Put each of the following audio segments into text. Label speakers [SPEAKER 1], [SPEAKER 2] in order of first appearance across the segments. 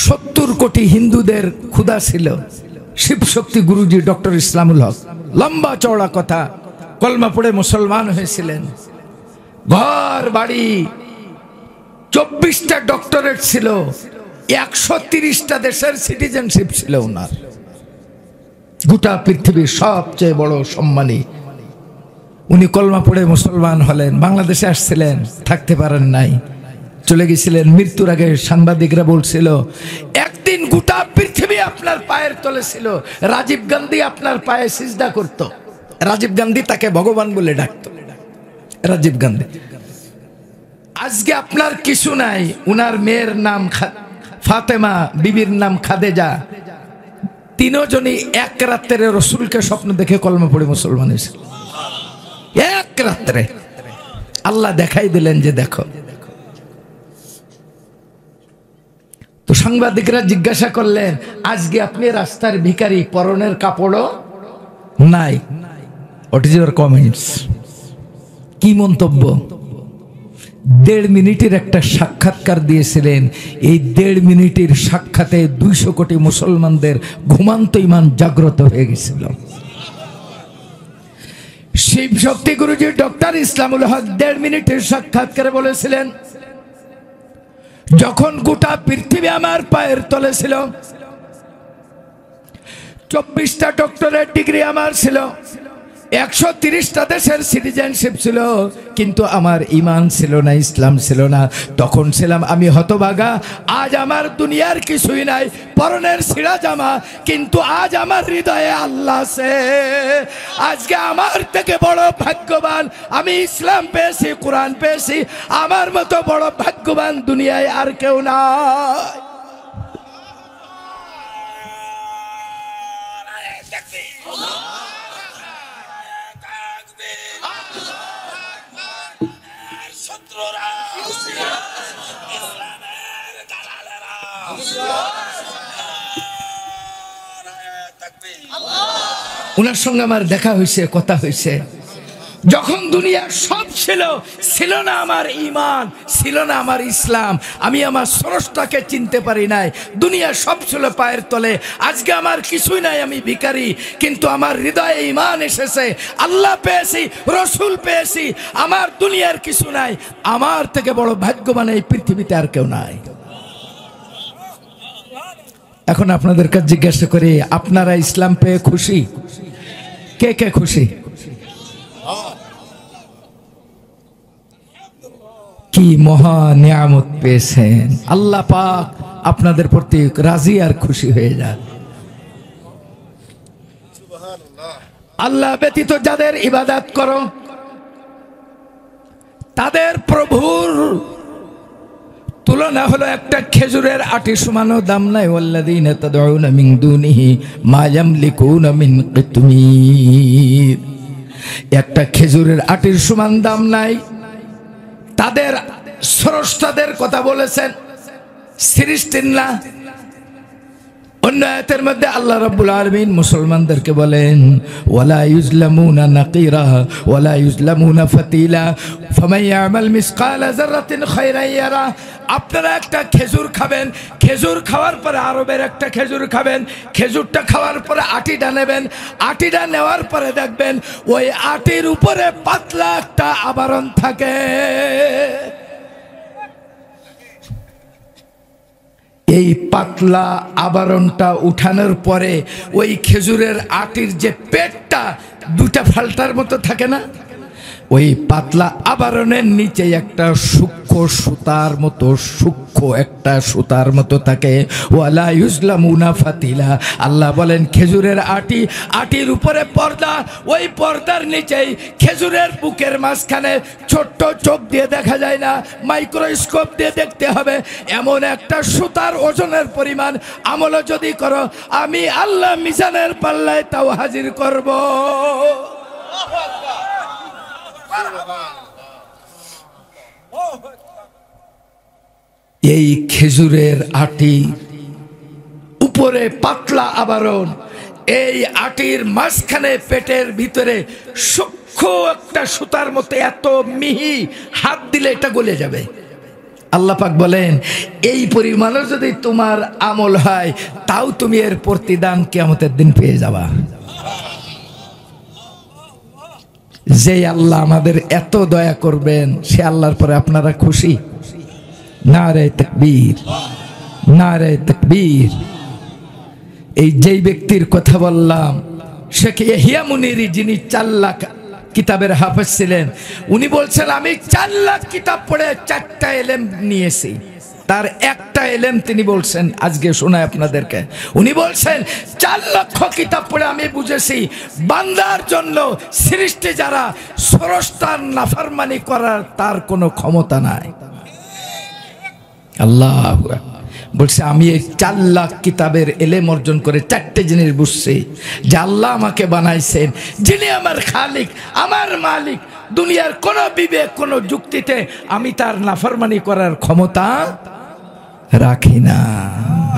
[SPEAKER 1] 70 কোটি হিন্দুদের ক্ষুধা ছিল। শিবশক্তি গুরুজি ডক্টর ইসলামুল হক লম্বা চওড়া কথা, কলমা পড়ে মুসলমান হয়েছিলেন। ঘর বাড়ি 24টা ডক্টরেট ছিল, 130টা দেশের সিটিজেনশিপ ছিল ওনার। গোটা পৃথিবীর সবচেয়ে বড় সম্মানী উনি কলমা পড়ে মুসলমান হলেন। বাংলাদেশে আসছিলেন, থাকতে পারেন নাই, চলে গেছিলেন। মৃত্যুর আগে সাংবাদিকরা বলছিল একদিন গোটা পৃথিবী আপনার পায়ের তলে ছিল। রাজীব গান্ধী আপনার পায়ে সিজদা করত। রাজীব গান্ধী তাকে ভগবান বলে ডাকত। রাজীব গান্ধী আজকে আপনার কিছু নাই। উনার মেয়ের নাম ফাতেমা, বিবির নাম খাদেজা। তিনজনই এক রাত্রে রসুলকে স্বপ্ন দেখে কলমা পড়ে মুসলমান হয়েছে। এক রাত্রে আল্লাহ দেখাই দিলেন যে দেখো। তো সাংবাদিকরা জিজ্ঞাসা করলেন আজকে আপনি রাস্তার ভিখারি, পরনের কাপড়ও নাই, হোয়াট ইজ ইউর কমেন্টস? কি মন্তব্য? 1.5 মিনিটের একটা সাক্ষাৎকার দিয়েছিলেন। এই 1.5 মিনিটের সাক্ষাতে 200 কোটি মুসলমানদের ঘুমান্ত ইমান জাগ্রত হয়ে গেছিল। শিবশক্তি গুরুজি ডক্টর ইসলামুল হক 1.5 মিনিটের সাক্ষাৎকারে বলেছিলেন যখন গোটা পৃথিবী আমার পায়ের তলে ছিল, 24টা ডক্টরেট ডিগ্রি আমার ছিল, 130টা দেশের সিটিজেনশিপ ছিল, কিন্তু আমার ইমান ছিল না, ইসলাম ছিল না। তখন ছিলাম আমি হতভাগা। আজ আমার দুনিয়ার কিছুই নাই, পরনের ছিঁড়া জামা, কিন্তু আজ আমার হৃদয়ে আল্লাহ আছে। আজকে আমার থেকে বড় ভাগ্যবান আমি ইসলাম পেয়েছি, কোরআন পেয়েছি। আমার মতো বড় ভাগ্যবান দুনিয়ায় আর কেউ নাই। উনার সঙ্গে আমার দেখা হয়েছে, কথা হয়েছে। যখন দুনিয়ার সব ছিল, ছিল না আমার ঈমান, ছিল না আমার ইসলাম, আমি আমার স্রষ্টাকে চিনতে পারি নাই। দুনিয়া সব ছিল পায়ের তলে। আজকে আমার কিছুই নাই, আমি ভিখারি, কিন্তু আমার হৃদয়ে ঈমান এসেছে। আল্লাহ পেয়েছি, রসুল পেয়েছি, আমার দুনিয়ার কিছু নাই। আমার থেকে বড় ভাগ্যবান এই পৃথিবীতে আর কেউ নাই। এখন আপনাদের কাছে জিজ্ঞাসা করি, আপনারা ইসলাম পেয়ে খুশি? কে কে খুশি? কি মহা নিয়ামত পেয়েছেন। আল্লাহ পাক আপনাদের প্রতি রাজি আর খুশি হয়ে যান। আল্লাহ ব্যতীত যাদের ইবাদত করো তাদের প্রভুর তুলনা হলো একটা খেজুরের আটি সমানও দাম নাই। ওয়াল্লাযীনা তাদউনা মিন দুনিহি মা ইয়ামলিকুনা মিন কিতমির। একটা খেজুরের আটির সমান দাম নাই। তাদের স্রষ্টাদের কথা বলেছেন সৃষ্টির। অন্য আয়াতের মধ্যে আল্লাহ রাব্বুল আলামিন মুসলমানদেরকে বলেন ওয়ালা ইউজলামুনা নাকিরা ওয়ালা ইউজলামুনা ফাতিলা ফামান ইয়ামাল মিসকালা যাররাতিন খায়রান ইয়ারা। আপনারা একটা খেজুর খাবেন, খেজুর খাওয়ার পরে আরবের একটা খেজুর খাবেন, খেজুরটা খাওয়ার পরে আটিটা নেবেন, আটিটা নেওয়ার পরে দেখবেন ওই আটির উপরে পাতলা একটা আবরণ থাকে। এই পাতলা আবরণটা উঠানোর পরে ওই খেজুরের আটির যে পেটটা দুটা ফাল্টার মতো থাকে না, ওই পাতলা আবরণের নিচে একটা সূক্ষ্ম সুতার মতো একটা সুতার মতো থাকে। ওয়ালা ইউজলামুনা ফাতিলা। আল্লাহ বলেন খেজুরের আটির উপরে পর্দা, ওই পর্দার নিচেই খেজুরের বুকের মাঝখানে ছোট্ট চোখ দিয়ে দেখা যায় না, মাইক্রোস্কোপ দিয়ে দেখতে হবে, এমন একটা সুতার ওজনের পরিমাণ আমল যদি করো, আমি আল্লাহ মিজানের পাল্লায় তাও হাজির করব। এই খেজুরের আটি উপরে পাতলা আবরণ, এই আটির মাঝখানে পেটের ভিতরে সূক্ষ্ম একটা সুতার মতো এত মিহি, হাত দিলে এটা গলে যাবে। আল্লাহ পাক বলেন এই পরিমাণও যদি তোমার আমল হয় তাও তুমি এর প্রতিদান কিয়ামতের দিন পেয়ে যাবা। যে আল্লাহ আমাদের এত দয়া করবেন সে আল্লাহর পরে আপনারা খুশি? নারে তাকবীর, নারে তাকবীর। এই যেই ব্যক্তির কথা বললাম শেখ ইয়াহিয়া মুনিরি, যিনি 4 লাখ কিতাবের হাফেজ ছিলেন, উনি বলছেন আমি 4 লাখ কিতাব পড়ে 4টা ইলম নিয়েছি। তার একটা ইলম তিনি বলছেন, আজকে শোনায় আপনাদেরকে। উনি বলছেন 4 লক্ষ কিতাব পড়ে আমি বুঝেছি বান্দার জন্য সৃষ্টি যারা স্রষ্টার নাফরমানি করার তার কোনো ক্ষমতা নাই। আল্লাহ বলছে আমি এই 4 লাখ কিতাবের ইলম অর্জন করে 4টে জিনিস বুঝছি যে আল্লাহ আমাকে বানাইছেন, যিনি আমার খালিক, আমার মালিক। দুনিয়ার কোনো বিবেক, কোনো যুক্তিতে আমি তার নাফরমানি করার ক্ষমতা রাখি না।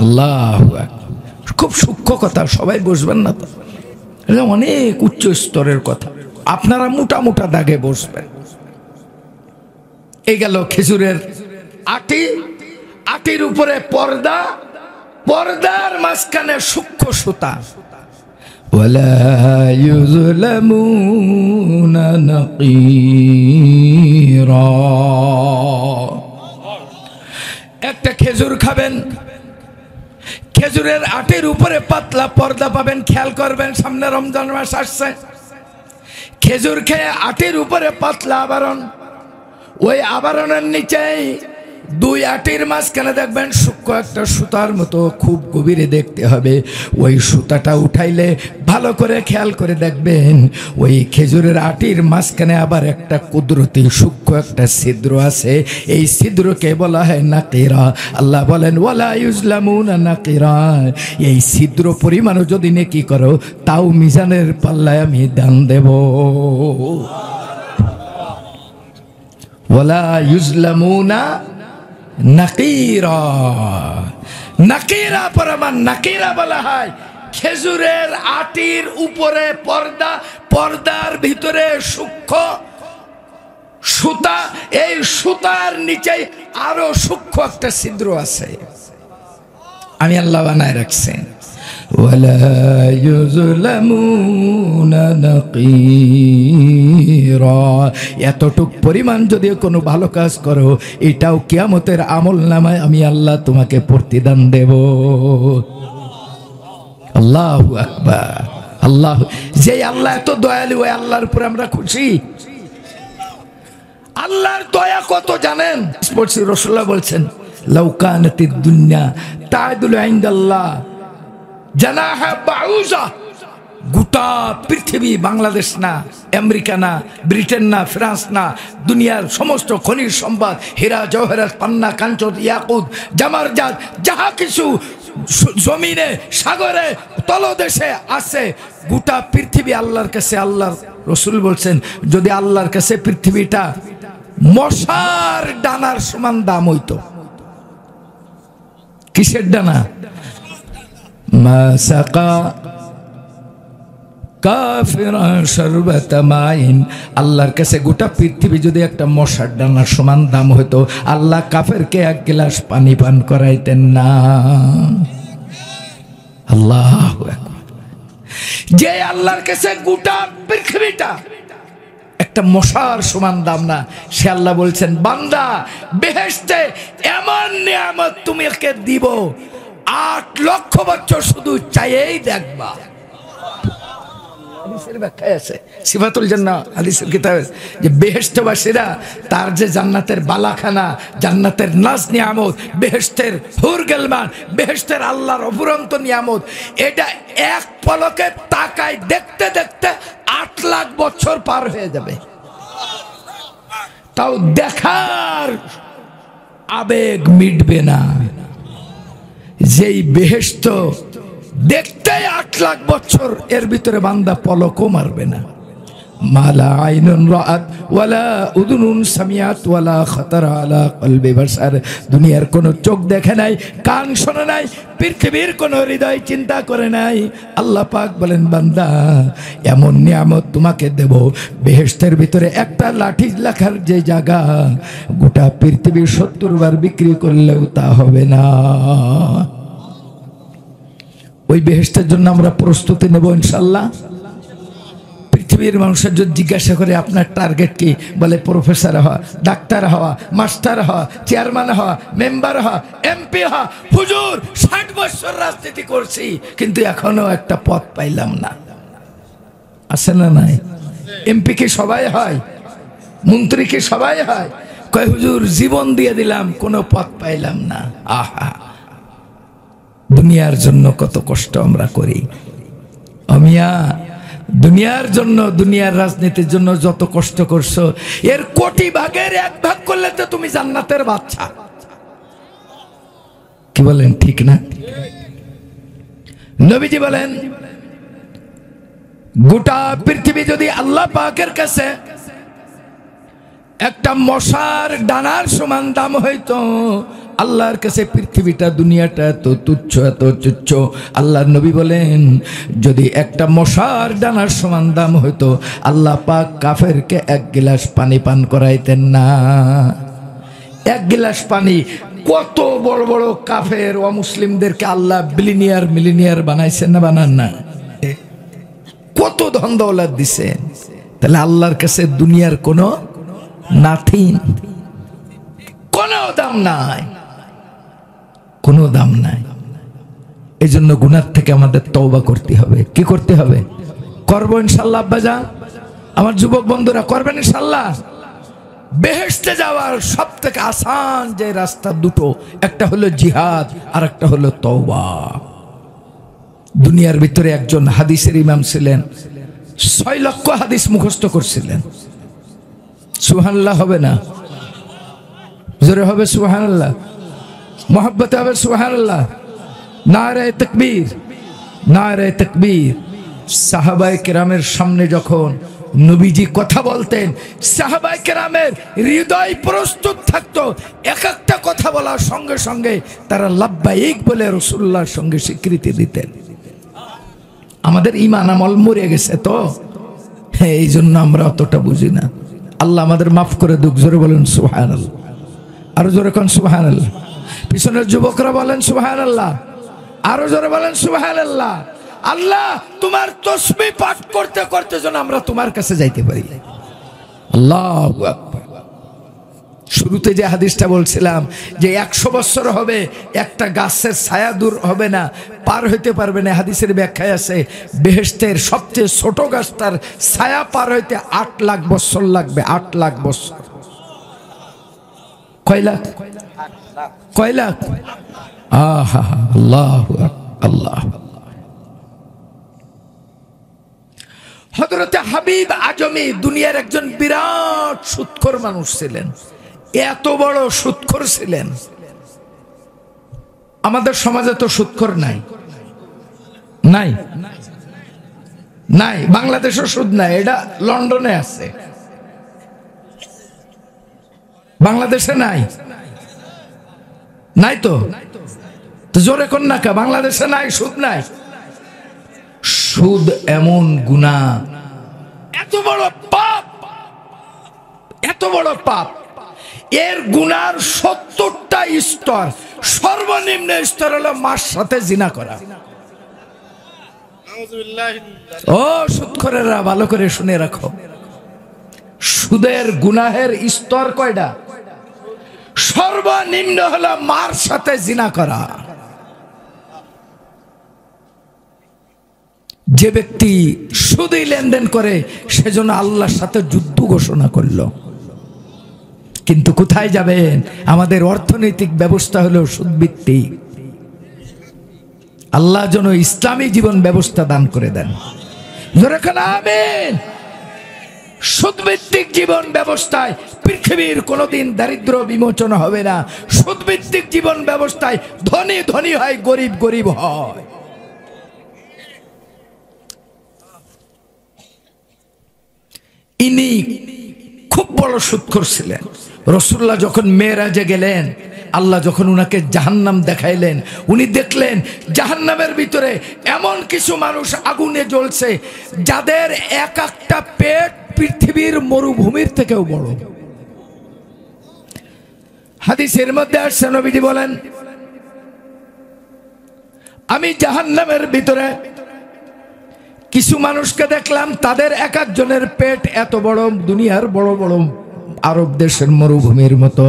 [SPEAKER 1] আল্লাহু আকবার। খুব সূক্ষ্ম কথা, সবাই বুঝবেন না তো, এটা অনেক উচ্চ স্তরের কথা। আপনারা মোটা মোটা দাগে বসবেন। এই গেল খেজুরের আটি, আটির উপরে পর্দা, পর্দার মাঝখানে সূক্ষ্ম সুতা। ওয়ালা ইউযলামুনা নাকিরা। একটা খেজুর খাবেন, খেজুরের আটির উপরে পাতলা পর্দা পাবেন। খেয়াল করবেন, সামনে রমজান মাস আসছে। খেজুর খেয়ে আটির উপরে পাতলা আবরণ, ওই আবরণের নিচেই 2 আটির মাঝখানে দেখবেন সূক্ষ্ম একটা সুতার মতো, খুব গভীরে দেখতে হবে। ওই সুতাটা উঠাইলে ভালো করে খেয়াল করে দেখবেন ওই খেজুরের আটির মাঝখানে আবার একটা কুদরতি সূক্ষ্ম একটা ছিদ্র আছে। এই ছিদ্রকে বলা হয় নাকিরা। আল্লাহ বলেন ওয়ালা ইউযলামুনা নাকিরা। এই ছিদ্র পরিমাণও যদি নেকি করো তাও মিজানের পাল্লায় আমি দান দেব। ওয়ালা ইউযলামুনা নাকিরা। নাকিরা পরমান নাকিরা বলা হয় খেজুরের আটির উপরে পর্দা, পর্দার ভিতরে সূক্ষ্ম সুতা, এই সুতার নিচে আরো সূক্ষ্ম একটা ছিদ্র আছে, আমি আল্লাহ বানায় রাখছেন। ওয়ালা ইউযলামুনা নাকিরা। এতটুক পরিমাণ যদি কোনো ভালো কাজ করো এটাও কিয়ামতের আমল নামায় আমি আল্লাহ তোমাকে প্রতিদান দেব। আল্লাহু আকবার। আল্লাহ, যে আল্লাহ এত দয়ালু, ওই আল্লাহর উপরে আমরা খুশি। আল্লাহর দয়া কত জানেন? রাসূলুল্লাহ বলছেন লাউ কানাতিদ দুনিয়া তা'দুলু ইনদাল্লাহ জানাহা বাউজা। গোটা পৃথিবী, বাংলাদেশ না, আমেরিকা না, ব্রিটেন না, ফ্রান্স না, দুনিয়ার সমস্ত খনিজ সম্পদ, হীরা জওহরাত, পান্না, কাঞ্চন, ইয়াকুত, জামারজাত, যাহা কিছু জমিনে, সাগরে, তলদেশে আছে, গোটা পৃথিবী আল্লাহর কাছে, আল্লাহর রাসূল বলছেন যদি আল্লাহর কাছে পৃথিবীটা মশার ডানার সমান দাম হইতো। কিসের ডানা? মা সাকা কাফিরা শারবাতা মাইন। আল্লাহর কাছে গোটা পৃথিবী যদি একটা মশার ডানার সমান দাম হতো, আল্লাহ কাফেরকে 1 গ্লাস পানি পান করাইতেন না। আল্লাহু আকবার। যে আল্লাহর কাছে গোটা পৃথিবীটা একটা মশার সমান দাম না, সে আল্লাহ বলছেন বান্দা বেহেশতে এমন নিয়ামত তোমাকে দিব 8 লক্ষ বছর শুধু চাইয়েই দেখবা। হাদিসের ব্যাখ্যায় আছে সিফাতুল জান্নাহ হাদিসের কিতাবে যে বেহেশতবাসীরা তার যে জান্নাতের বালাখানা, জান্নাতের নাজ নিয়ামত, বেহেশতের হুর গেলমান, বেহেশতের আল্লাহর অফুরন্ত নিয়ামত, এটা এক পলকে তাকায় দেখতে দেখতে 8 লাখ বছর পার হয়ে যাবে। তাও দেখার আবেগ মিটবে না। যেই বেহেশত দেখতে 8 লাখ বছর, এর ভিতরে বান্দা পলকও মারবে না। মালা আইনুন রাআত ওয়ালা উযুনুন সামিআত ওয়ালা খাতারা আলা কলবি বাশার। দুনিয়ার কোনো চোখ দেখে নাই, কান শোনে নাই, পৃথিবীর কোনো হৃদয় চিন্তা করে নাই। আল্লাহ পাক বলেন, বান্দা এমন নিয়ামত তোমাকে দেব, বেহেশতের ভিতরে একটা লাঠি রাখার যে জায়গা গোটা পৃথিবী 70 বার বিক্রি করলেও তা হবে না। ওই বেহেশতের জন্য আমরা প্রস্তুতি নেব ইনশাআল্লাহ। পৃথিবীর মানুষের যদি জিজ্ঞাসা করে আপনার টার্গেট কি, বলে প্রফেসর হওয়া, ডাক্তার হওয়া, মাস্টার হওয়া, চেয়ারম্যান হওয়া, মেম্বার হওয়া, এমপি হওয়া। হুজুর 60 বছর রাজনীতি করছি কিন্তু এখনো একটা পদ পাইলাম না। আছে না নাই? এমপি কি সবাই হয়? মন্ত্রী কি সবাই হয়? কয় হুজুর জীবন দিয়ে দিলাম, কোনো পদ পাইলাম না। আহা, দুনিয়ার জন্য কত কষ্ট আমরা করি। অমিয়া, দুনিয়ার জন্য, দুনিয়ার রাজনীতির জন্য যত কষ্ট করছো, এর কোটি ভাগের 1 ভাগ করলে তো তুমি জান্নাতের বাচ্চা। কি বলেন, ঠিক না? নবীজি বলেন, গোটা পৃথিবী যদি আল্লাহ পাকের কাছে একটা মশার ডানার সমান দাম হইতো, আল্লাহর কাছে পৃথিবীটা, দুনিয়াটা এত তুচ্ছ, এত তুচ্ছ। আল্লাহর নবী বলেন, যদি একটা মশার ডানার সমান দাম হইতো, আল্লাহ পাক কাফেরকে 1 গিলাস পানি পান করাইতেন না। 1 গিলাস পানি। কত বড় বড় কাফের অমুসলিমদেরকে আল্লাহ বিলিনিয়ার মিলিনিয়ার বানাইছেন না, বানান না? কত ধন দৌলত দিছেন। তাহলে আল্লাহর কাছে দুনিয়ার কোনো নাথিং, কোনো দাম নাই, কোনো দাম নাই। এই জন্য গুনাহ থেকে আমাদের তওবা করতে হবে। কি করতে হবে? করবো ইনশাআল্লাহ। আব্বাজান, আমার যুবক বন্ধুরা, করবেন ইনশাআল্লাহ। বেহেশতে যাওয়ার সব থেকে আসান যে রাস্তা দুটো, একটা হলো জিহাদ আর একটা হলো তওবা। দুনিয়ার ভিতরে একজন হাদিসের ইমাম ছিলেন, 6 লক্ষ হাদিস মুখস্থ করছিলেন। সুবহানাল্লাহ হবে না? জোরে হবে সুবহানাল্লাহ, মোহাব্বতে হবে সুবহানাল্লাহ। নারে তাকবীর, নারে তাকবীর। সাহাবায়ে কেরামের সামনে যখন নবীজি কথা বলতেন, সাহাবায়ে কেরামের হৃদয় প্রস্তুত থাকতো। এক একটা কথা বলার সঙ্গে সঙ্গে তারা লাব্বাইক বলে রাসূলুল্লাহর সঙ্গে স্বীকৃতি দিতেন। আমাদের ঈমান আমল মরে গেছে তো, এই জন্য আমরা অতটা বুঝি না। আল্লাহ আমাদের মাফ করে দুঃখ। জোরে বলেন সুবহানাল্লাহ, আরো জোরে কোন সুবহানাল্লাহ। পিছনের যুবকরা বলেন সুবহানাল্লাহ, আরো জোরে বলেন সুবহানাল্লাহ। আল্লাহ, তোমার তাসবিহ পাঠ করতে করতে যেন আমরা তোমার কাছে যাইতে পারি। আল্লাহু আকবার। শুরুতে যে হাদিসটা বলছিলাম যে 100 বছর হবে, একটা গাছের ছায়া দূর হবে না, পার হইতে পারবে না। হাদিসের ব্যাখ্যায় আছে, বেহেশতের সবচেয়ে ছোট গাছটার ছায়া পার হইতে 8 লাখ বছর লাগবে। 8 লাখ বছর। কয় লাখ? কয় লাখ? আহা, আল্লাহু আল্লাহ। হযরতে হাবিব আজমি দুনিয়ার একজন বিরাট সুদখোর মানুষ ছিলেন। এত বড় সুদখোর ছিলেন। আমাদের সমাজে তো সুদখোর নাই, নাই, নাই। বাংলাদেশে সুদ নাই, এটা লন্ডনে আছে, বাংলাদেশে নাই। নাই তো জোরে কোন না কা, বাংলাদেশে নাই, সুদ নাই। সুদ এমন গুনাহ, এত বড় পাপ, এত বড় পাপ। এর গুনার 70টা স্তর। সর্বনিম্ন স্তর হলো মার সাথে জিনা করা। ও সুদখোরেরা, ভালো করে শুনে রাখো, সুদের গুনাহের স্তর কয়টা? সর্বনিম্ন হলো মার সাথে জিনা করা। যে ব্যক্তি সুদে লেনদেন করে সেজন্য আল্লাহর সাথে যুদ্ধ ঘোষণা করলো। কিন্তু কোথায় যাবেন? আমাদের অর্থনৈতিক ব্যবস্থা হলো সুদভিত্তিক। আল্লাহ যেন ইসলামী জীবন ব্যবস্থা দান করে দেন। জোরে বলেন আমিন। সুদভিত্তিক জীবন ব্যবস্থায় পৃথিবীর কোনোদিন দারিদ্র বিমোচন হবে না। সুদভিত্তিক জীবন ব্যবস্থায় ধনী ধনী হয়, গরিব গরিব হয়। ইনি খুব বড় সুদখোর ছিলেন। রাসূলুল্লাহ যখন মেরাজে গেলেন, আল্লাহ যখন উনাকে জাহান্নাম দেখাইলেন, উনি দেখলেন জাহান্নামের ভিতরে এমন কিছু মানুষ আগুনে জ্বলছে যাদের এক একটা পেট পৃথিবীর মরুভূমির থেকেও বড়। হাদিসের মধ্যে আসছে, নবীজি বলেন, আমি জাহান্নামের ভিতরে কিছু মানুষকে দেখলাম, তাদের এক একজনের পেট এত বড়, দুনিয়ার বড় বড় আরব দেশের মরুভূমির মতো।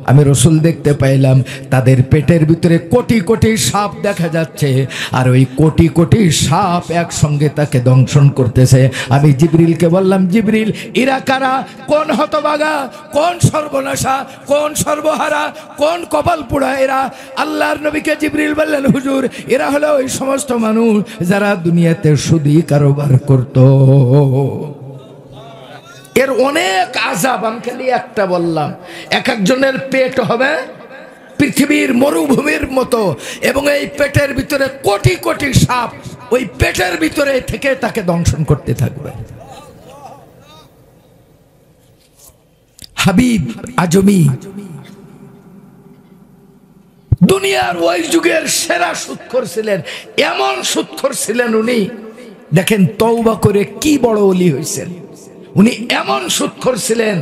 [SPEAKER 1] আমি রাসূল দেখতে পাইলাম তাদের পেটের ভিতরে কোটি কোটি সাপ দেখা যাচ্ছে, আর ওই কোটি কোটি সাপ একসঙ্গে তাকে দংশন করতেছে। আমি জিবরিলকে বললাম, জিবরিল, এরা কারা? কোন হতভাগা, কোন সর্বনাশা, কোন সর্বহারা, কোন কপাল পোড়া এরা? আল্লাহর নবীকে জিবরিল বললেন, হুজুর, এরা হলো ওই সমস্ত মানুষ যারা দুনিয়াতে সুদী কারবার করত। এর অনেক আযাব, আমি খালি একটা বললাম। এক একজনের পেট হবে পৃথিবীর মরুভূমির মতো, এবং এই পেটের ভিতরে কোটি কোটি সাপ ওই পেটের ভিতরে থেকে তাকে দংশন করতে থাকবে। হাবিব আজমি দুনিয়ার ওই যুগের সেরা সুদখোর ছিলেন। এমন সুদখোর ছিলেন উনি, দেখেন তওবা করে কি বড় ওলি হয়েছেন। উনি এমন সুদখোর ছিলেন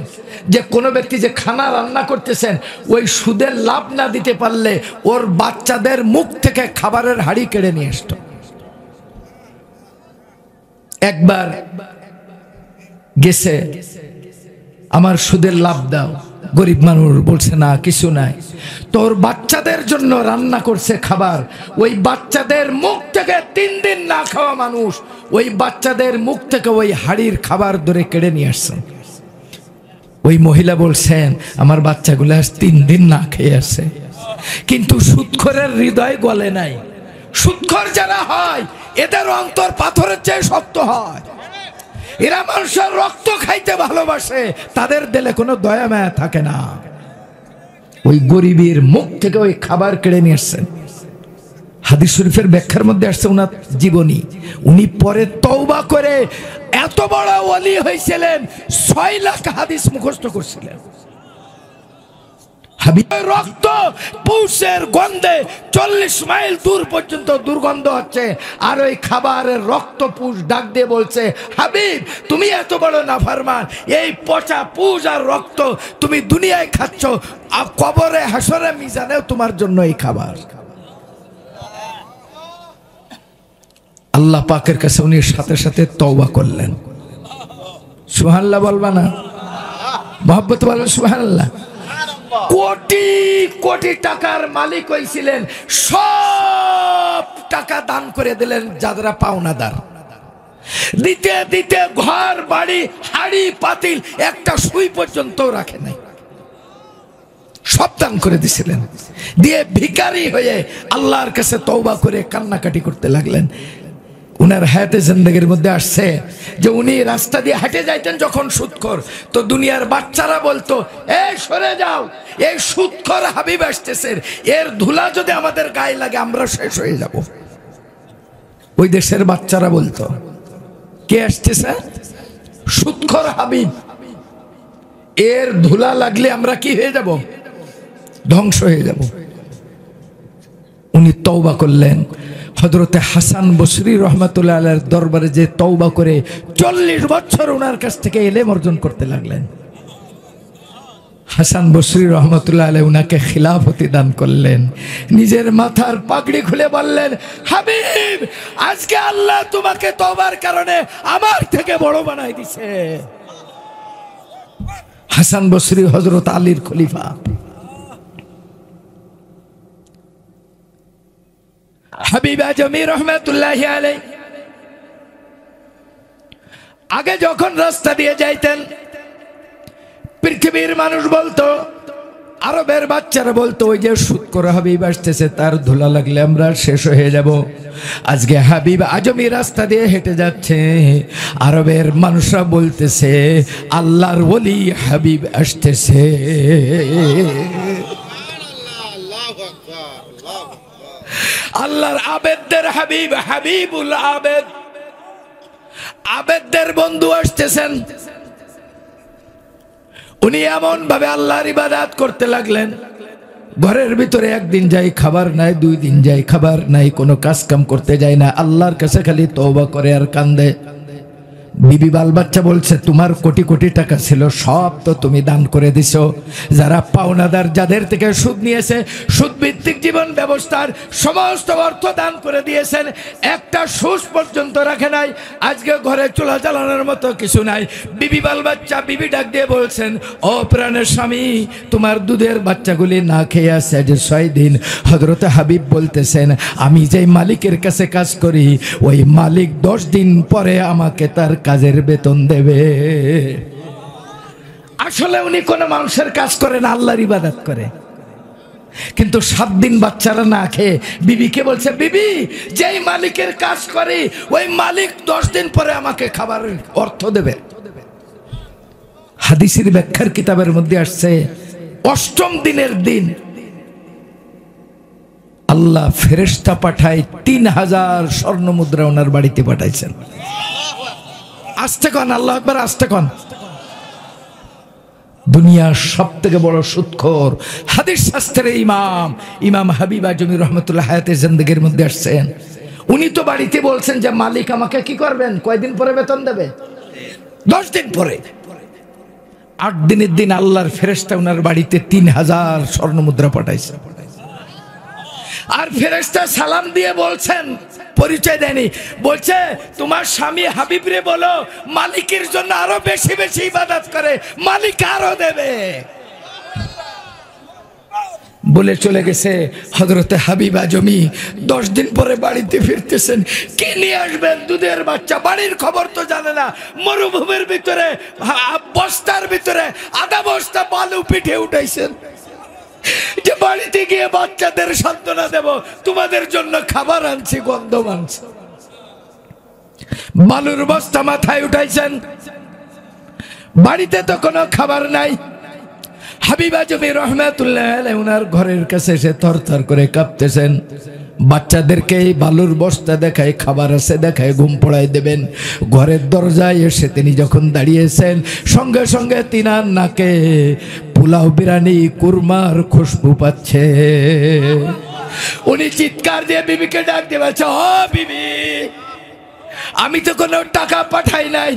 [SPEAKER 1] যে কোনো ব্যক্তি যে খানা রান্না করতেছেন, ওই সুদের লাভ না দিতে পারলে ওর বাচ্চাদের মুখ থেকে খাবারের হাড়ি কেড়ে নিয়ে আসতো। একবার গেছে, আমার সুদের লাভ দাও। গরিব মানুষ বলছে, না কিছু নাই। তোর বাচ্চাদের জন্য রান্না করছে খাবার, ওই বাচ্চাদের মুখ থেকে 3 দিন না খাওয়া মানুষ ওই বাচ্চাদের মুখ থেকে ওই হাড়ির খাবার ধরে কেড়ে নিয়ে আসছেন। ওই মহিলা বলছেন, আমার বাচ্চাগুলো 3 দিন না খেয়ে আসে। কিন্তু সুদখোরের হৃদয় গলে নাই। সুদখোর যারা হয় এদের অন্তর পাথরের চেয়ে শক্ত হয়। এরা মানুষের রক্ত খাইতে ভালোবাসে, তাদের দিলে কোনো দয়া মায়া থাকে না। ওই গরিবের মুখ থেকে ওই খাবার কেড়ে নিয়ে আসছেন। হাদিস শরীফের ব্যাখ্যার মধ্যে আসছে ওনার জীবনী। উনি পরে তওবা করে এত বড় ওলি হয়েছিলেন, 6 লাখ হাদিস মুখস্থ করছিলেন। হাবিবের রক্ত পুষের গন্ধে 40 মাইল দূর পর্যন্ত দুর্গন্ধ হচ্ছে, আর ওই খাবারের রক্ত পুষ ডাক দিয়ে বলছে, হাবিব, তুমি এত বড় নাফরমান, এই পচা পুষ আর রক্ত তুমি দুনিয়ায় খাচ্ছ, আর কবরে হাসরে মিজানেও তোমার জন্য এই খাবার। আল্লাহ পাকের কাছে উনি সাথে সাথে তওবা করলেন। সুবহানাল্লাহ বলবা না? মহব্বত বলেন সুবহানাল্লাহ। কোটি কোটি টাকার মালিক হয়েছিলেন, সব টাকা দান করে দিলেন যারা পাওনাদার। দিতে দিতে ঘর বাড়ি হাড়ি পাতিল একটা সুই পর্যন্ত রাখে নাই, সব দান করে দিছিলেন। দিয়ে ভিখারি হয়ে আল্লাহর কাছে তওবা করে কান্নাকাটি করতে লাগলেন। উনার হায়াতে জিন্দেগির মধ্যে আসছে যে উনি রাস্তা দিয়ে হেঁটে যাইতেন যখন সুদখোর, তো দুনিয়ার বাচ্চারা বলতো, এই সরে যাও, এই সুদখোর হাবিব আসতেছে, এর ধুলা যদি আমাদের গায়ে লাগে আমরা শেষ হয়ে যাব। ওই দেশের বাচ্চারা বলতো, কে আসতেছে? সুদখোর হাবিব, এর ধুলা লাগলে আমরা কি হয়ে যাব? ধ্বংস হয়ে যাব। উনি তওবা করলেন। হযরতে হাসান বসরি রহমাতুল্লাহ আলাইহির দরবারে যে তওবা করে 40 বছর ওনার কাছ থেকে ইলম অর্জন করতে লাগলেন। হাসান বসরি রহমাতুল্লাহ আলাইহি উনাকে খিলাফতি দান করলেন। নিজের মাথার পাগড়ি খুলে বললেন, হাবিব, আজকে আল্লাহ তোমাকে তওবার কারণে আমার থেকে বড় বানাই দিয়েছে। হাসান বসরি হযরত আলীর খলিফা। হাবিব আজমি রহমাতুল্লাহি আলাইহি আগে যখন রাস্তা দিয়ে যাইতেন, পৃথিবীর মানুষ বলতো, আরবের বাচ্চারা বলতো, ওই যে সুদখোর হাবিব আসতেছে, তার ধুলা লাগলে আমরা শেষ হয়ে যাব। আজকে হাবিব আজমি রাস্তা দিয়ে হেঁটে যাচ্ছে, আরবের মানুষরা বলতেছে, আল্লাহর ওলি হাবিব আসতেছে। আল্লাহর আবেদদের হাবিব, হাবিবুল আবেদ, আবেদদের বন্ধু আসতেছেন। উনি এমন ভাবে আল্লাহর ইবাদত করতে লাগলেন, ঘরের ভিতরে একদিন যাই খাবার নাই, 2 দিন যাই খাবার নাই, কোনো কাজ কাম করতে যায় না, আল্লাহর কাছে খালি তওবা করে আর কান্দে। বিবি বাল বাচ্চা বলছে, তোমার কোটি কোটি টাকা ছিল, সব তো তুমি দান করে দিছো। যারা পাওনাদার, যাদের থেকে সুদ নিয়েছে, সুদ ভিত্তিক জীবন ব্যবস্থার সমস্ত অর্থ দান করে দিয়েছেন, একটা সুস পর্যন্ত রাখে নাই। আজকে ঘরে চুলা জ্বালানোর মতো কিছু নাই। বিবি বাল বাচ্চা, বিবি ডাক দিয়ে বলছেন, ও প্রাণের স্বামী, তোমার দুধের বাচ্চাগুলি না খেয়ে আছে আজ 6 দিন। হযরতে হাবিব বলতেছেন, আমি যেই মালিকের কাছে কাজ করি, ওই মালিক 10 দিন পরে আমাকে তার কাজের বেতন দেবে। আসলে উনি কোন মানুষের কাজ করে না, আল্লাহর ইবাদত করে। কিন্তু 7 দিন বাচ্চারা না খেয়ে বিবিকে বলছে, বিবি, যেই মালিকের কাজ করে ওই মালিক 10 দিন পরে আমাকে খাবারের অর্থ দেবে। হাদিসের ব্যাখ্যার কিতাবের মধ্যে আসছে, 8ম দিনের দিন আল্লাহ ফেরেশতা পাঠায় 3000 স্বর্ণ মুদ্রা ওনার বাড়িতে পাঠাইছেন। আস্তে কন, আল্লাহু আকবার, আস্তে কন। দুনিয়ার সবথেকে বড় সুদখোর হাদিস শাস্ত্রের ইমাম হাবিব আজমি রহমতুল্লাহ হায়াতের জিন্দেগির মধ্যে আসছেন। উনি তো বাড়িতে বলছেন যে মালিক আমাকে কি করবেন, কয়দিন পরে বেতন দেবে? 10 দিন পরে। 8 দিনের দিন আল্লাহর ফেরেশতা ওনার বাড়িতে 3000 স্বর্ণ মুদ্রা পাঠাইছে। আর ফেরেশতা সালাম দিয়ে বলছেন, পরিচয় দেয়নি, বলছে তোমার স্বামী হাবিবরে বলো মালিকের জন্য আরো বেশি বেশি ইবাদত করে, মালিক আরো দেবে। বলে চলে গেছে। হযরতে হাবিব আজমি 10 দিন পরে বাড়িতে ফিরতেছেন। কে নিয়ে আসবেন? দুধের বাচ্চা। বাড়ির খবর তো জানে না। মরুভূমির ভিতরে বস্তার ভিতরে 1/2 বস্তা বালু পিঠে উঠাইছেন, যে বাড়িতে গিয়ে বাচ্চাদের সান্ত্বনা দেব, তোমাদের জন্য খাবার আনছি, গন্ধ আনছি। বালুর বস্তা মাথায় উঠাইছেন, বাড়িতে তো কোনো খাবার নাই। হাবিব আজমি রহমাতুল্লাহ আলাইহি ওনার ঘরের কাছে এসে থরথর করে কাঁপতেছেন। বাচ্চাদেরকে এই বালুর বস্তা দেখায়, খাবার আছে দেখায়, ঘুম পড়ায় দেবেন। ঘরের দরজায় এসে তিনি যখন দাঁড়িয়েছেন, সঙ্গে সঙ্গে তিনার নাকে পোলাও, বিরিয়ানি, কুরমার খুশবু পাচ্ছে। উনি চিৎকার দিয়ে বিবিকে ডাক দিয়ে বলছে, ও বিবি, আমি তো কোনো টাকা পাঠাই নাই,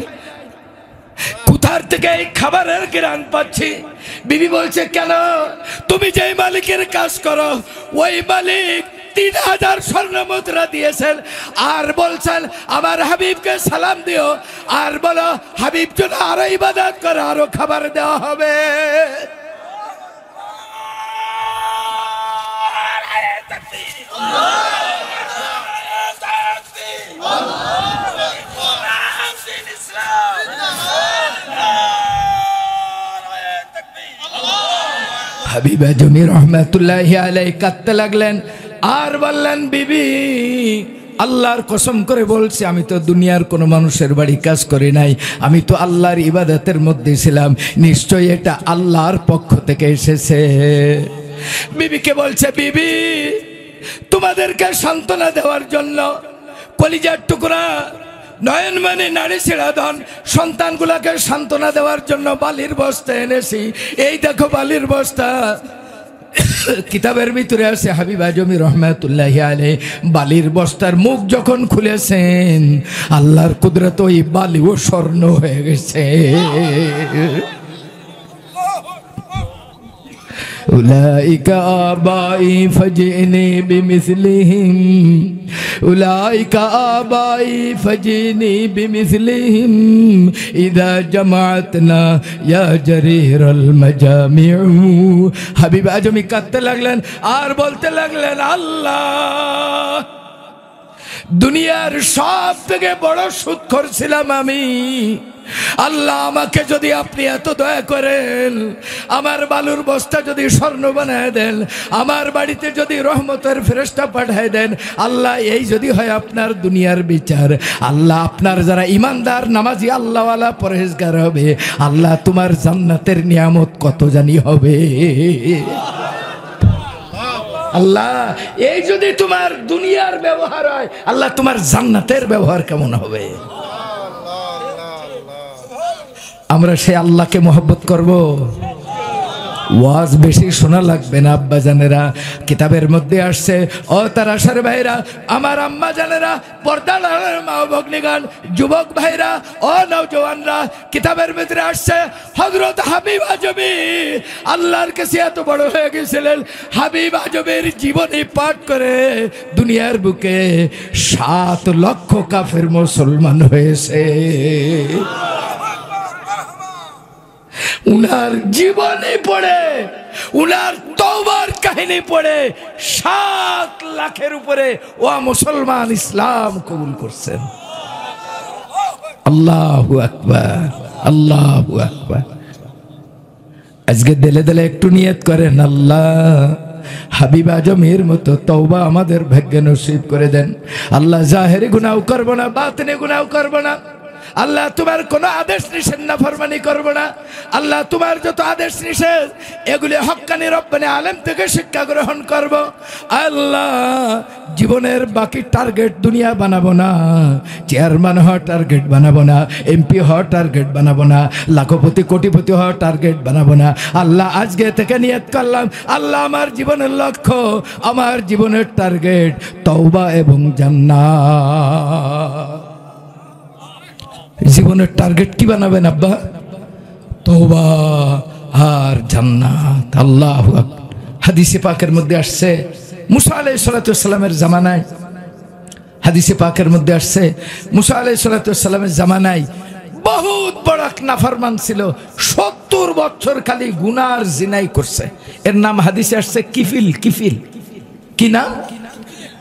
[SPEAKER 1] কোথার থেকে এই খাবারের ঘ্রাণ পাচ্ছি? বিবি বলছে, কেন? তুমি যেই মালিকের কাজ করো ওই মালিক 3000 স্বর্ণ মুদ্রা দিয়েছেন, আর বলছেন আমার হাবিবকে সালাম দিও, আর বলো হাবিব যেন আরো ইবাদত করে, আরো খাবার দেওয়া হবে। হাবিব আজমি রহমাতুল্লাহি আলাইহি কাঁদতে লাগলেন আর বললেন, বিবি, আল্লাহর কসম করে বলছি, আমি তো দুনিয়ার কোনো মানুষের বাড়ি কাজ করি নাই, আমি তো আল্লাহর ইবাদতের মধ্যে ছিলাম, নিশ্চয়ই এটা আল্লাহর পক্ষ থেকে এসেছে। বিবিকে বলছে, বিবি, তোমাদেরকে সান্ত্বনা দেওয়ার জন্য কলিজার টুকরা নয়ন মানে নারী ছেড়াধন সন্তানগুলাকে সান্ত্বনা দেওয়ার জন্য বালির বস্তা এনেছি। এই দেখো বালির বস্তা। কিতাবের ভিতরে আছে হাবিব আজমি রহমাতুল্লাহি আলাইহি বালির বস্তার মুখ যখন খুলেছেন, আল্লাহর কুদরত ওই বালিও স্বর্ণ হয়ে গেছে। উলাইকা আবাই ফাজিনি বিমিসলিহিম, উলাইকা আবাই ফাজিনি বিমিসলিহিম ইযা জামাতনা ইয়া জারিরাল মাজামিউ। হাবিব আজমি কাঁদতে লাগলেন আর বলতে লাগলেন, আল্লাহ, দুনিয়ার সব থেকে বড় সুদখোর ছিলাম আমি। আল্লাহ, আমাকে যদি আপনি এত দয়া করেন, আমার বালুর বস্তা যদি স্বর্ণ বানায় দেন, আমার বাড়িতে যদি রহমতের ফেরেশতা পাঠায় দেন, আল্লাহ, এই যদি হয় আপনার দুনিয়ার বিচার, আল্লাহ, আপনার যারা ইমানদার, নামাজি, আল্লাহওয়ালা, পরহেজগার হবে, আল্লাহ, তোমার জান্নাতের নিয়ামত কত জানি হবে। আল্লাহ, এই যদি তোমার দুনিয়ার ব্যবহার হয়, আল্লাহ, তোমার জান্নাতের ব্যবহার কেমন হবে? আমরা সেই আল্লাহকে মহব্বত করব। ওয়াজ বেশি শোনা লাগবে না আব্বা জানেরা, কিতাবের মধ্যে আসছে ও তারাশার ভাইরা, আমার আম্মা জানেরা, পর্দার মা ভগ্নিগান, যুবক ভাইরা ও নওজওয়ানরা, কিতাবের ভিতরে আসছে হযরত হাবিব আজমি আল্লাহর কাছে এত বড় হয়ে গেছিলেন, হাবিব আজমির জীবনী পাঠ করে দুনিয়ার বুকে 7 লক্ষ কাফের মুসলমান হয়েছে। উনার জীবনী পড়ে, উনার তওবার কাহিনী পড়ে 7 লাখের উপরে ও মুসলমান ইসলাম কবুল করছেন। আল্লাহু আকবার, আল্লাহু আকবার। আজকে দিলে দিলে একটু নিয়ত করেন, আল্লাহ হাবিব আজমের মতো তওবা আমাদের ভাগ্যে নসিব করে দেন। আল্লাহ জাহেরি গুনাহ করব না, বাতিনি গুনাহ করব না। আল্লাহ তোমার কোন আদেশ নিষেধ না ফরমানি করব না। আল্লাহ তোমার যত আদেশ নিষেধ এগুলি হক্কানি রব্বানি আলেম থেকে শিক্ষা গ্রহণ করব। আল্লাহ জীবনের বাকি টার্গেট দুনিয়া বানাবো না, চেয়ারম্যান হওয়ার টার্গেট বানাবো না, এমপি হওয়ার টার্গেট বানাবো না, লাখপতি কোটিপতি হওয়ার টার্গেট বানাবো না। আল্লাহ আজকে থেকে নিয়ত করলাম, আল্লাহ আমার জীবনের লক্ষ্য, আমার জীবনের টার্গেট তওবা এবং জান্নাত। জীবনের টার্গেট কি বানাবেন আব্বা? তওবা আর জান্নাত। আল্লাহু আকবার। হাদিসে পাকের মধ্যে আসছে মুসা আলাইহিস সালাতু ওয়াসসালামের জামানায়, হাদিসে পাকের মধ্যে আসছে মুসা আলাইহিস সালাতু ওয়াসসালামের জামানায় বহুত বড় নাফরমান ছিল, 70 বছর খালি গুনার জিনাই করছে। এর নাম হাদিসে আসছে কিফিল। কিফিল কি নাম?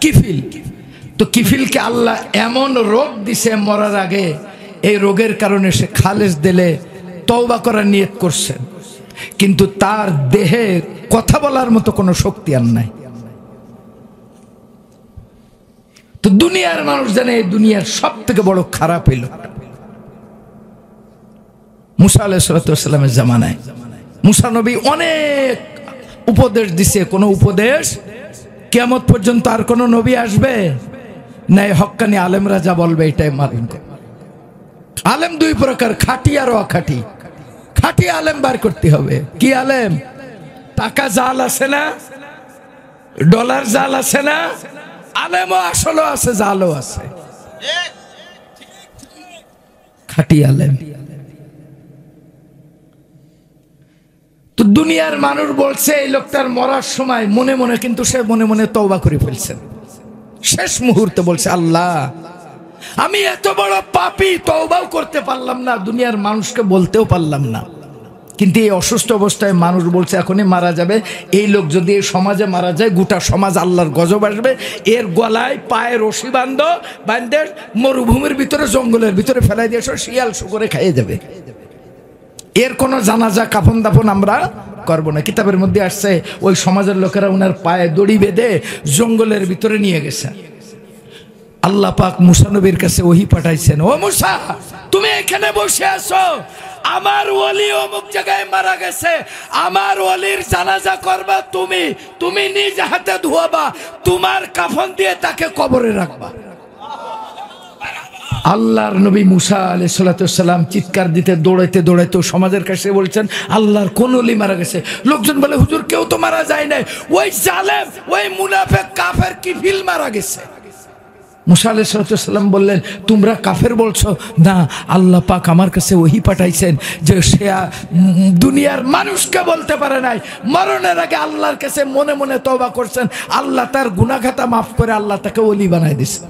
[SPEAKER 1] কিফিল। তো কিফিলকে আল্লাহ এমন রোগ দিছে মরার আগে, এই রোগের কারণে সে খালেস দিলে তওবা করার নিয়ত করছেন, কিন্তু তার দেহে কথা বলার মতো কোনো শক্তি আর নাই। তো দুনিয়ার মানুষ জানে এই দুনিয়ার সব থেকে বড় খারাপ হইল মুসা আলাইহিস সালাতু ওয়াসসালামের জামানায়। মুসা নবী অনেক উপদেশ দিছে, কোন উপদেশ কিয়ামত পর্যন্ত আর কোন নবী আসবে না, হক্কানি আলেমরা যা বলবে এটাই মালুম করে। আলেম 2 প্রকার, খাঁটি আর অখাঁটি। খাঁটি আলেম বার করতে হবে। কি আলেম? টাকা জাল আছে না, ডলার জাল আছে না, আলেমও আসলও আছে, জালও আছে। খাঁটি আলেম। তো দুনিয়ার মানুষ বলছে এই লোকটার মরার সময় মনে মনে, কিন্তু সে মনে মনে তওবা করে ফেলছেন। শেষ মুহূর্তে বলছে, আল্লাহ আমি এত বড় পাপী, তওবাও করতে পারলাম না, দুনিয়ার মানুষকে বলতেও পারলাম না। কিন্তু এই অসুস্থ অবস্থায় মানুষ বলছে এখনই মারা যাবে, এই লোক যদি এই সমাজে মারা যায় গোটা সমাজ আল্লাহর গজব আসবে, এর গলায় পায়ে রশি বাঁধে মরুভূমির ভিতরে জঙ্গলের ভিতরে ফেলাই দিয়ে শিয়াল শুকরে খাইয়ে যাবে। এর কোনো জানাজা কাফন দাফন আমরা করব না। কিতাবের মধ্যে আসছে ওই সমাজের লোকেরা ওনার পায়ে দড়ি বেঁধে জঙ্গলের ভিতরে নিয়ে গেছে। আল্লাহ পাক মুসা নবীর কাছে ওহী পাঠাইছেন, ও মুসা তুমি এখানে বসে আছো, আমার ওলি অমুক জায়গায় মারা গেছে, আমার ওলির জানাজা করবা তুমি, তুমি নিজ হাতে ধোয়াবা, তোমার কাফন দিয়ে তাকে কবরে রাখবা। আল্লাহর নবী মুসা আলাইহিস সালাতু ওয়াসসালাম চিৎকার দিতে দৌড়াইতে দৌড়াইতে সমাজের কাছে বলছেন আল্লাহর কোন ওলি মারা গেছে। লোকজন বলে হুজুর কেউ তো মারা যায় নাই, ওই জালেম, ওই মুনাফিক কাফের কিফিল মারা গেছে। মুসা আলাইহিস সালাতু ওয়াসসালাম বললেন তোমরা কাফের বলছো না, আল্লাহ পাক আমার কাছে ওহী পাঠাইছেন যে সে দুনিয়ার মানুষকে বলতে পারে নাই, মরণের আগে আল্লাহর কাছে মনে মনে তওবা করছেন, আল্লাহ তার গুনাহ খাতা মাফ করে আল্লাহ তাকে ওলি বানাই দিয়েছে।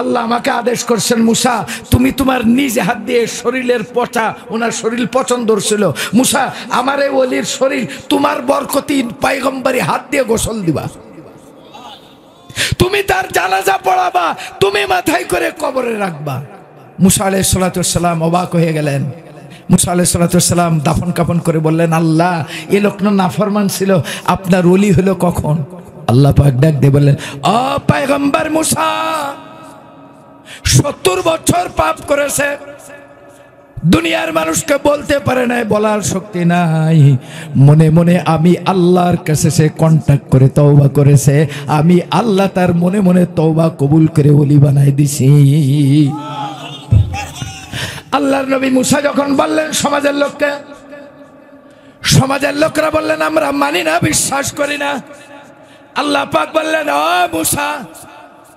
[SPEAKER 1] আল্লাহ আমাকে আদেশ করছেন মুসা তুমি তোমার নিজ হাত দিয়ে শরীরের পচা, ওনার শরীর পছন্দর ছিল, মুসা আমার এই ওলির শরীর তোমার বরকতি পয়গম্বরী হাত দিয়ে গোসল দিবা, তুমি তার জানাজা পড়াবা, তুমি মাথায় করে কবরে রাখবা। মুসা আলাইহিস সালাতু ওয়াসসালাম অবাক হয়ে গেলেন। মুসা আলাইহিস সালাতু ওয়াসসালাম দাফন কাফন করে বললেন আল্লাহ এ লোক না নাফরমান ছিল, আপনার ওলি হলো কখন? আল্লাহ পাক ডাক দিয়ে বললেন ও পয়গম্বর মুসা 70 বছর পাপ করেছে, দুনিয়ার মানুষকে বলতে পারে নাই, বলার শক্তি নাই, মনে মনে আমি আল্লাহর কাছে সে কন্টাক্ট করে তওবা করেছে, আমি আল্লাহ তার মনে মনে তওবা কবুল করে ওলি বানাই দিছি। আল্লাহর নবী মুসা যখন বললেন সমাজের লোককে, সমাজের লোকরা বললেন আমরা মানি না, বিশ্বাস করি না। আল্লাহ পাক বললেন, ও মুসা,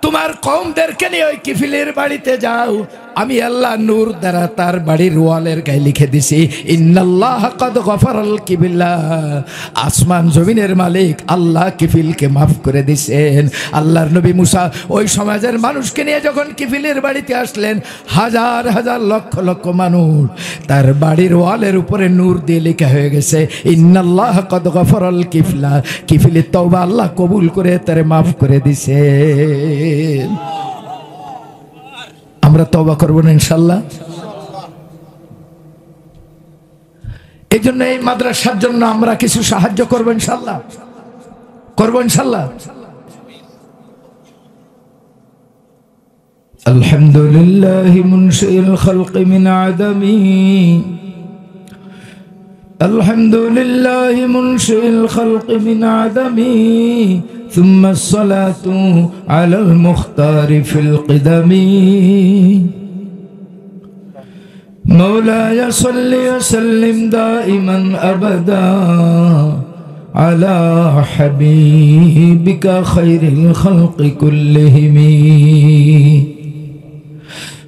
[SPEAKER 1] তোমার কওমদেরকে নিয়ে ওই কিফিলের বাড়িতে যাও। আমি আল্লাহ নূর দ্বারা তার বাড়ির ওয়ালের গায়ে লিখে দিছি, ইন্নাল্লাহ কাদ গফারাল কিবিলা। আসমান জমিনের মালিক আল্লাহ কিফিলকে মাফ করে দিছেন। আল্লাহর নবী মুসা ওই সমাজের মানুষকে নিয়ে যখন কিফিলের বাড়িতে আসলেন, হাজার হাজার লক্ষ লক্ষ মানুষ, তার বাড়ির ওয়ালের উপরে নূর দিয়ে লেখা হয়ে গেছে, ইন্নাল্লাহ কাদ গফারাল কিফলা। কিফিলের তওবা আল্লাহ কবুল করে তারে মাফ করে দিছে। আমরা তওবা করব না ইনশাআল্লাহ। এই জন্য এই মাদ্রাসার জন্য আমরা কিছু সাহায্য করব ইনশাআল্লাহ, করব ইনশাআল্লাহ। আলহামদুলিল্লাহ মুনশিল খালক মিন আদমি, আলহামদুলিল্লাহ মুনশিল খালক মিন আদমি, ثم الصلاة على المختار في القدم. مولاي صل وسلم دائما أبدا على حبيبك خير الخلق كلهم.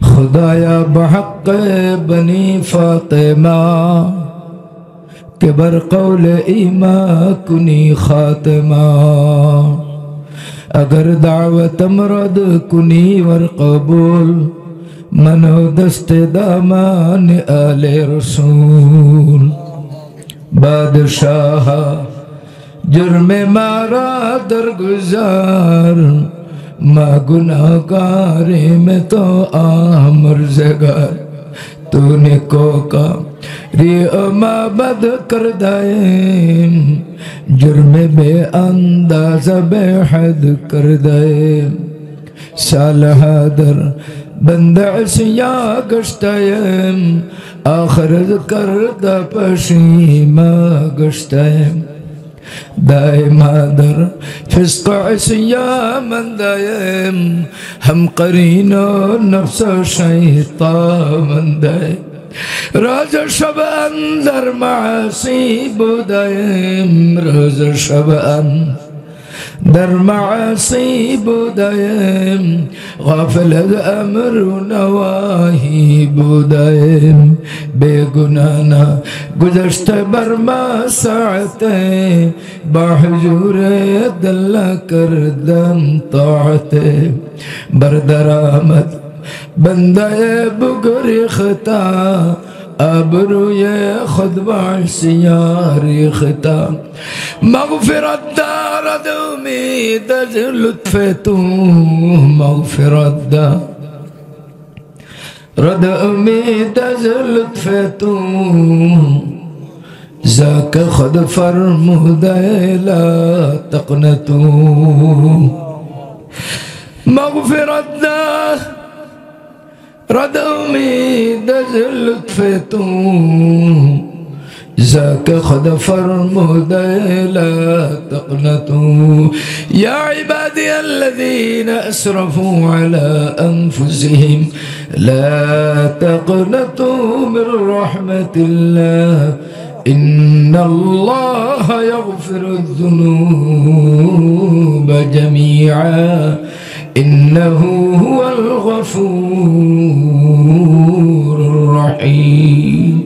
[SPEAKER 1] خدایا بحق بنی فاطمہ کہ بر قول ایما کنی خاتمہ. اگر دعوت مرد کنی ور قبول منو دست دامان آل رسول. بادشاہ جرم مارا درگزار ما گناہگار میں تو آمرزگار. تو نے کوکا ریما بد کر دائے جرم بے انداز بے حد کر دائے. صالح در بندع سیا گشتائے آخر کردہ پشیما گشتائے. دائما در فسق عصیا من دائم ہم قرین و نفس شیطان من دائم. روز شب اندر معاصی بودائم، روز شب در معاصی بودائم، غافل از امر و نواہی بودائم. بے گنانا گزشت بر ما ساعتیں بحضور دل کردن طاعتیں. بردرآمد بندہ بگریختہ ابروی خود بعصیار ریختہ. مغفرت دارد امید از لطف تو، مغفرت دارد امید از لطف تو. ذاک خود فرمودہ لا تقنطو. مغفرت دارد امید از لطف تو. ذاک خود فرمودہ لا تقنطوا. یا عبادی الذین اسرفوا علی انفسهم لا تقنطوا من رحمت اللہ ان اللہ یغفر الذنوب جمیعا انه هو الغفور الرحیم.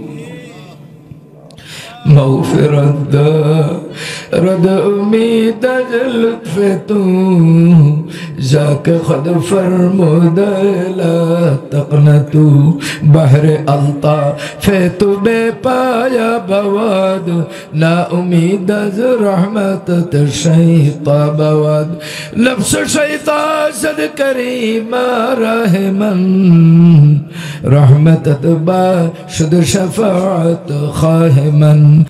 [SPEAKER 1] مغفرت دارد امید از لطف تو. ذاک خود فرمودہ لا تقنطو. بحر الطاف تو بے پایا بواد نا امید از رحمت شیطا بواد. نفس شیطان زد کریم رحمن رحمت با شد شفاعت خواہ من.